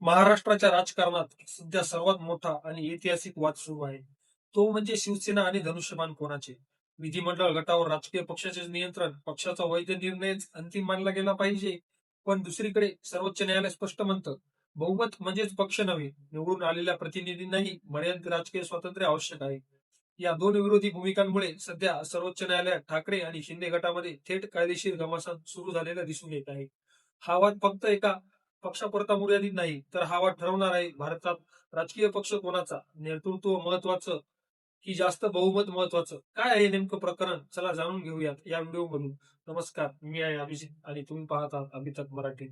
महाराष्ट्राच्या राजकारणात सध्या सर्वात मोठा आणि ऐतिहासिक वाद सुरू आहे. तो म्हणजे शिवसेना आणि धनुष्यबाण कोणाचे. विधिमंडळ गटावर राजकीय पक्षाचे नियंत्रण, पक्षाचा वैध निर्णयच अंतिम मानला गेला पाहिजे. पण दुसरीकडे सर्वोच्च न्यायालय स्पष्ट म्हणतं, बहुमत म्हणजेच पक्ष नव्हे, निवडून आलेल्या प्रतिनिधींनाही मर्यादित राजकीय स्वातंत्र्य आवश्यक आहे. या दोन विरोधी भूमिकांमुळे सध्या सर्वोच्च न्यायालयात ठाकरे आणि शिंदे गटामध्ये थेट कायदेशीर घमासान सुरू झालेला दिसून येत आहे. हा वाद फक्त एका पक्षापुरता मर्यादित नाही, तर हा वाद ठरवणार आहे भारतात राजकीय पक्ष कोणाचा, नेतृत्व महत्वाचं की जास्त बहुमत महत्वाचं. काय आहे नेमकं प्रकरण? चला जाणून घेऊयात या व्हिडिओमधून. नमस्कार, मी आहे अभिजित आणि तुम्ही पाहत आहात अभितक मराठी.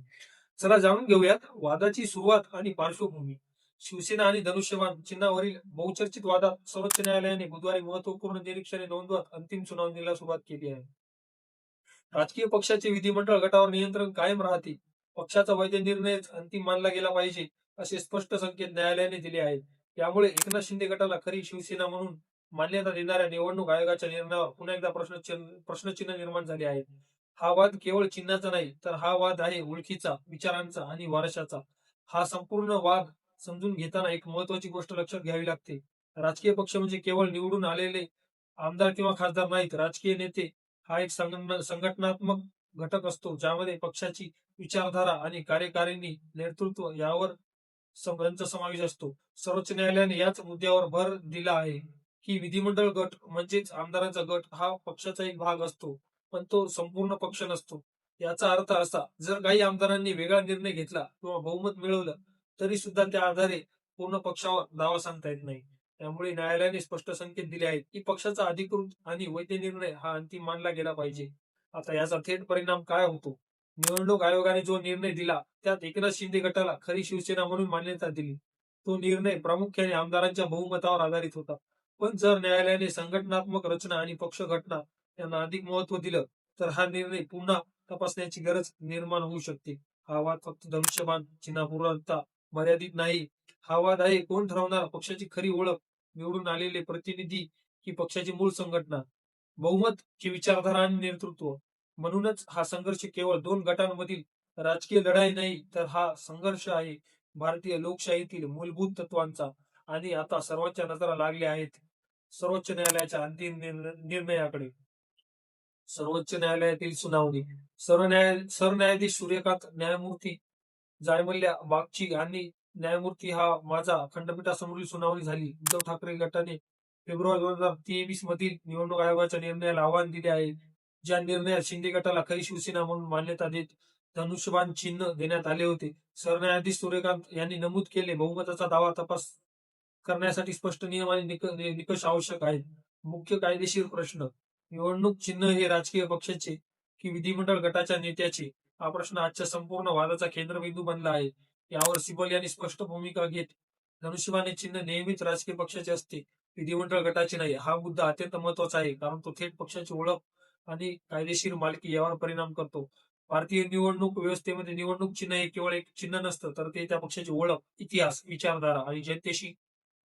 चला जाणून घेऊयात वादाची सुरुवात आणि पार्श्वभूमी. शिवसेना आणि धनुष्यबाण चिन्हावरील बहुचर्चित वादात सर्वोच्च न्यायालयाने बुधवारी महत्वपूर्ण निरीक्षणे नोंदवत अंतिम सुनावणीला सुरुवात केली आहे. राजकीय पक्षाचे विधिमंडळ गटावर नियंत्रण कायम राहते. पक्षाचा वैध निर्णयच अंतिम मानला गेला पाहिजे, असे स्पष्ट संकेत न्यायालयाने दिले आहेत. यामुळे एकनाथ शिंदे गटाला खरी शिवसेना म्हणून मान्यता देणाऱ्या निवडणूक आयोगाच्या निर्णयावर पुन्हा एकदा प्रश्नचिन्ह निर्माण झाले आहे. हा वाद केवळ चिन्हाचा नाही, तर हा वाद आहे ओळखीचा, विचारांचा आणि वारशाचा. हा संपूर्ण वाद समजून घेताना एक महत्वाची गोष्ट लक्षात घ्यावी लागते. राजकीय पक्ष म्हणजे केवळ निवडून आलेले आमदार किंवा खासदार नाहीत. राजकीय नेते हा एक संघटनात्मक घटक असतो, ज्यामध्ये पक्षाची विचारधारा आणि कार्यकारिणी नेतृत्व यावर यांचा समावेश असतो. सर्वोच्च न्यायालयाने याच मुद्द्यावर भर दिला आहे की विधिमंडळ गट म्हणजेच आमदारांचा गट हा पक्षाचा एक भाग असतो, पण तो संपूर्ण पक्ष नसतो. याचा अर्थ असा, जर काही आमदारांनी वेगळा निर्णय घेतला किंवा बहुमत मिळवलं, तरी सुद्धा त्या आधारे पूर्ण पक्षावर दावा सांगता येत नाही. त्यामुळे न्यायालयाने स्पष्ट संकेत दिले आहेत की पक्षाचा अधिकृत आणि वैध निर्णय हा अंतिम मानला गेला पाहिजे. आता याचा थेट परिणाम काय होतो? निवडणूक आयोगाने जो निर्णय दिला, त्यात एकनाथ शिंदे गटाला खरी शिवसेना म्हणून मान्यता दिली. तो निर्णय प्रामुख्याने आमदारांच्या बहुमतावर आधारित होता. पण जर न्यायालयाने संघटनात्मक रचना आणि पक्ष घटना यांना अधिक महत्व दिलं, तर हा निर्णय पुन्हा तपासण्याची गरज निर्माण होऊ शकते. हा वाद फक्त धनुष्यबाण चिन्हापुरता मर्यादित नाही. हा वाद आहे कोण ठरवणार पक्षाची खरी ओळख, निवडून आलेले प्रतिनिधी की पक्षाची मूळ संघटना, बहुमत की विचारधारा आणि नेतृत्व. म्हणूनच हा संघर्ष केवळ दोन गटांमधील राजकीय लढाई नाही, तर हा संघर्ष आहे भारतीय लोकशाहीतील मूलभूत तत्वांचा. आणि आता सर्वांच्या नजरा लागल्या आहेत सर्वोच्च न्यायालयाच्या अंतिम निर्णयाकडे. सर्वोच्च न्यायालयातील सुनावणी. सरन्यायाधीश सूर्यकांत न्यायमूर्ती जायमल्ल्या बागची आणि न्यायमूर्ती हा माझा खंडपीठासमोरील सुनावणी झाली. उद्धव ठाकरे गटाने फेब्रुवारी 2023 मधील निवडणूक आयोगाच्या निर्णयाला आव्हान दिले आहे. ज्या निर्णयात शिंदे गटाला खरी शिवसेना म्हणून मान्यता देत धनुष्यबाण चिन्ह देण्यात आले होते. सरन्यायाधीश सूर्यकांत यांनी नमूद केले, बहुमताचा दावा तपास करण्यासाठी स्पष्ट नियम आणि निकष आवश्यक आहेत. मुख्य कायदेशीर प्रश्न. निवडणूक चिन्ह हे राजकीय पक्षाचे की विधिमंडळ गटाच्या नेत्याचे? हा प्रश्न आजच्या संपूर्ण वादाचा केंद्रबिंदू बनला आहे. यावर सिबल यांनी स्पष्ट भूमिका घेत धनुष्यबाण हे चिन्ह नेहमीच राजकीय पक्षाचे असते, विधिमंडळ गटाचे नाही. हा मुद्दा अत्यंत महत्वाचा आहे, कारण तो थेट पक्षाची ओळख आणि कायदेशीर मालकी यावर परिणाम करतो. भारतीय निवडणूक व्यवस्थेमध्ये निवडणूक चिन्ह हे केवळ एक चिन्ह नसतं, तर ते त्या पक्षाची ओळख, इतिहास, विचारधारा आणि जनतेशी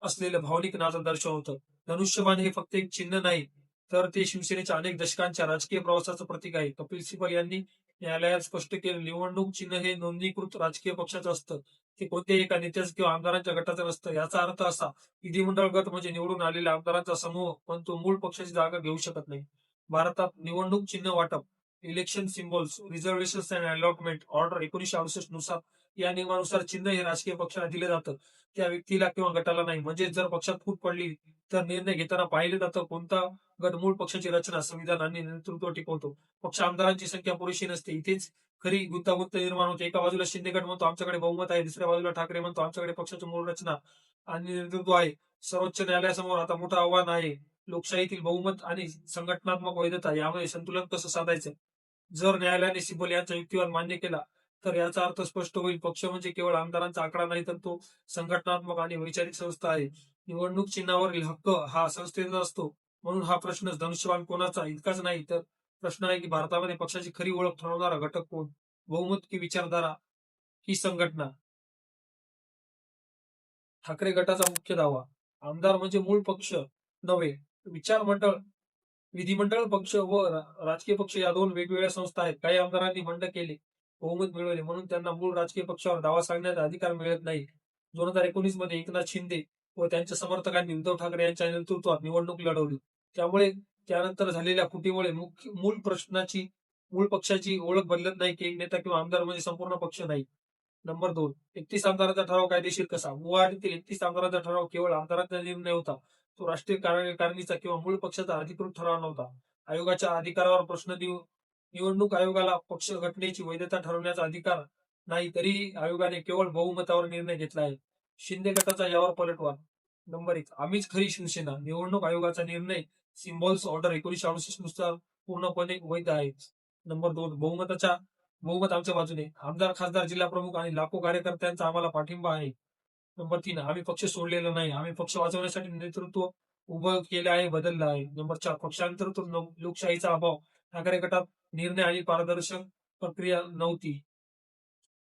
असलेलं भावनिक नातं दर्शवतं. धनुष्यबाण हे फक्त एक चिन्ह नाही, तर ते शिवसेनेच्या अनेक दशकांच्या राजकीय प्रवासाचं प्रतीक आहे. कपिल सिब्बल यांनी न्यायालयात स्पष्ट केलं, निवडणूक चिन्ह हे नोंदणीकृत राजकीय पक्षाचं असतं. ते कोणत्याही एका नेत्याचं किंवा आमदारांच्या गटाचं नसतं. याचा अर्थ असा, विधिमंडळ गट म्हणजे निवडून आलेल्या आमदारांचा समूह, पण तो मूळ पक्षाची जागा घेऊ शकत नाही. भारतात निवडणूक चिन्ह वाटप, election symbols, reservations and allotment order 1968 नुसार, या नियमानुसार चिन्ह हे राजकीय पक्षाला दिलं जातं, त्या व्यक्तीला किंवा गटाला नाही. म्हणजे जर पक्षात फूट पडली, तर निर्णय घेताना पाहिलं जातं कोणता गट मूळ पक्षाची रचना, संविधान आणि नेतृत्व टिकवतो. पक्ष आमदारांची संख्या पुरेशी नसते. इथेच खरी गुंतागुंत निर्माण होते. एका बाजूला शिंदे गट म्हणतो आमच्याकडे बहुमत आहे, दुसऱ्या बाजूला ठाकरे म्हणतो आमच्याकडे पक्षाची मूळ रचना आणि नेतृत्व आहे. सर्वोच्च न्यायालयासमोर आता मोठं आव्हान आहे, लोकशाहीतील बहुमत आणि संघटनात्मक वैधता यामध्ये संतुलन कसं साधायचं. जर न्यायालयाने सिब्बल यांचा युक्तिवाद मान्य केला, तर याचा अर्थ स्पष्ट होईल, पक्ष म्हणजे केवळ आमदारांचा आकडा नाही, तर तो संघटनात्मक आणि वैचारिक संस्था आहे. निवडणूक चिन्हावरील हक्क हा संस्थेचा असतो. म्हणून हा प्रश्न धनुष्यबाण कोणाचा इतकाच नाही, तर प्रश्न आहे की भारतामध्ये पक्षाची खरी ओळख ठरवणारा घटक कोण? बहुमत की विचारधारा ही संघटना? ठाकरे गटाचा मुख्य दावा. आमदार म्हणजे मूळ पक्ष नव्हे, विचारमंडळ. विधिमंडळ पक्ष व राजकीय पक्ष या दोन वेगवेगळ्या संस्था आहेत. काही आमदारांनी बंड केले, बहुमत मिळवले म्हणून त्यांना मूळ राजकीय पक्षावर दावा सांगण्याचा अधिकार मिळत नाही. 2019 मध्ये एकनाथ शिंदे व त्यांच्या समर्थकांनी उद्धव ठाकरे यांच्या नेतृत्वात निवडणूक लढवली. त्यामुळे त्यानंतर झालेल्या फुटीमुळे मूळ पक्षाची ओळख बदलत नाही की एक नेता किंवा आमदार म्हणजे संपूर्ण पक्ष नाही. नंबर 2, 31 आमदारांचा ठराव कायदेशीर कसा? गुवाहाटीतील 31 आमदारांचा ठराव केवळ आमदारांचा निर्णय होता. तो राष्ट्रीय कार्यकारिणीचा किंवा मूळ पक्षाचा अधिकृत ठराव नव्हता. आयोगाच्या अधिकारावर प्रश्न देऊन निवडणूक आयोगाला पक्ष घटनेची वैधता ठरवण्याचा अधिकार नाही, तरीही आयोगाने केवळ बहुमतावर निर्णय घेतला आहे. शिंदे गटाचा यावर पलटवार. नंबर 1, आम्हीच खरी शिवसेना. निवडणूक आयोगाचा निर्णय सिम्बॉल्स ऑर्डर 1968 नुसार पूर्णपणे वैध आहे. नंबर 2, बहुमत आमच्या बाजूने. आमदार, खासदार, जिल्हा प्रमुख आणि लाखो कार्यकर्त्यांचा आम्हाला पाठिंबा आहे. नंबर 3, आम्ही पक्ष सोडलेला नाही. आम्ही पक्ष वाचवण्यासाठी नेतृत्व उभं केले आहे, बदललं आहे. नंबर 4, पक्षांतर्गत लोकशाहीचा अभाव. ठाकरे गटात निर्णय आणि पारदर्शक प्रक्रिया नव्हती.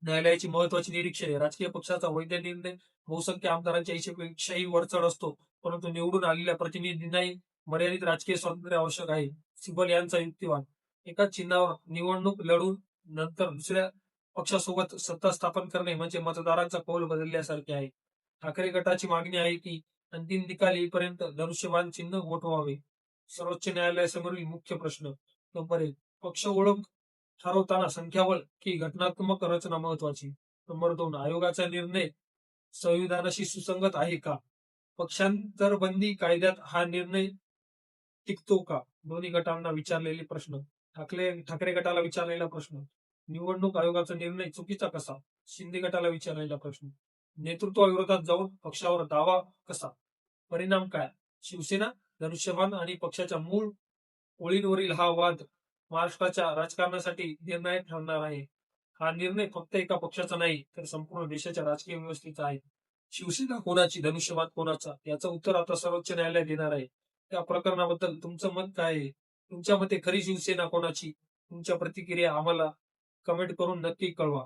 न्यायालयाची महत्वाची निरीक्षणे. राजकीय पक्षाचा वैध निर्णय बहुसंख्य आमदारांच्या इच्छेपेक्षाही वरचढ असतो, परंतु निवडून आलेल्या प्रतिनिधींनाही मर्यादित राजकीय स्वातंत्र्य आवश्यक आहे. सिब्बल यांचा युक्तिवाद. एकाच चिन्हावर निवडणूक लढून नंतर दुसऱ्या पक्षासोबत सत्ता स्थापन करणे म्हणजे मतदारांचा कौल बदलल्यासारखे आहे. ठाकरे गटाची मागणी आहे की अंतिम निकाल येईपर्यंत धनुष्यबाण चिन्ह गोठवावे. सर्वोच्च न्यायालयासमोरील मुख्य प्रश्न. नंबर 1, पक्ष ओळख ठरवताना संख्याबळ की घटनात्मक रचना महत्वाची. नंबर 2, आयोगाचा निर्णय संविधानाशी सुसंगत आहे का? पक्षांतरबंदी कायद्यात हा निर्णय टिकतो का? दोन्ही गटांना विचारलेले प्रश्न. ठाकरे गटाला विचारलेला प्रश्न. निवडणूक आयोगाचा निर्णय चुकीचा कसा? शिंदे गटाला विचारलेला प्रश्न. नेतृत्वाविरोधात जाऊन पक्षावर दावा कसा? परिणाम काय? शिवसेना, धनुष्यबाण आणि पक्षाच्या मूळ ओळींवरील हा वाद महाराष्ट्राच्या राजकारणासाठी निर्णायक ठरणार आहे. हा निर्णय फक्त एका पक्षाचा नाही, तर संपूर्ण देशाच्या राजकीय व्यवस्थेचा आहे. शिवसेना कोणाची, धनुष्यबाण कोणाचा, याचं उत्तर आता सर्वोच्च न्यायालय देणार आहे. त्या प्रकरणाबद्दल तुमचं मत काय आहे? तुमच्या मते खरी शिवसेना कोणाची? तुमच्या प्रतिक्रिया आम्हाला कमेंट करून नक्की कळवा.